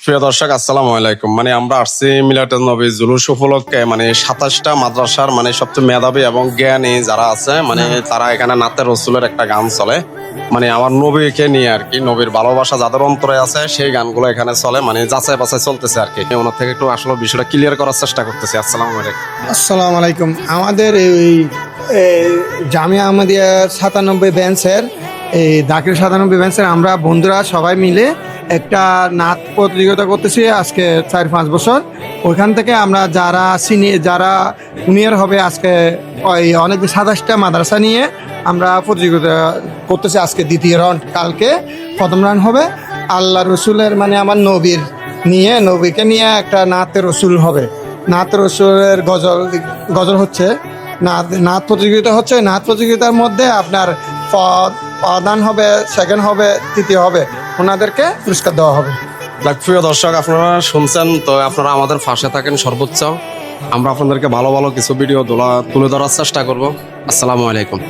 প্রিয় দর্শক আসসালামু আলাইকুম। আমরা আসছি মিলাদুন নবী জুলুস উপলক্ষে 27টা মাদ্রাসার সবচেয়ে মেধাবী এবং জ্ঞানী যারা আছে তারা এখানে নাতে রসুলের একটা গান চলে আমার নবীকে নিয়ে আর কি, নবীর ভালোবাসা যাদের অন্তরে আছে সেই গানগুলো এখানে চলে, যাচাই বাছাই চলতেছে আর কি। ওনার থেকে একটু আসলে বিষয়টা ক্লিয়ার করার চেষ্টা করতেছি। আসসালামু আলাইকুম। আসসালামু আলাইকুম। আমাদের এই জামিয়া আহমদিয়া 97 ব্যান্সের এই দাখিল 97 ব্যান্সের আমরা বন্ধুরা সবাই মিলে একটা নাচ প্রতিযোগিতা করতেছি আজকে 4-5 বছর। ওইখান থেকে আমরা যারা যারা জুনিয়র হবে আজকে ওই অনেক 27টা মাদ্রাসা নিয়ে আমরা প্রতিযোগিতা করতেছি। আজকে দ্বিতীয় রাউন্ড, কালকে প্রথম রাউন্ড হবে। আল্লাহ রসুলের আমার নবীকে নিয়ে একটা নাতে রসুল হবে। নাত রসুলের গজল হচ্ছে, নাত প্রতিযোগিতা হচ্ছে। নাত প্রতিযোগিতার মধ্যে আপনার প্রধান হবে, সেকেন্ড হবে, তৃতীয় হবে, ওনাদেরকে পুরস্কার দেওয়া হবে। প্রিয় দর্শক আপনারা শুনছেন তো, আপনারা আমাদের পাশে থাকেন সর্বোচ্চ। আমরা আপনাদেরকে ভালো ভালো কিছু ভিডিও তুলে ধরার চেষ্টা করব। আসসালামু আলাইকুম।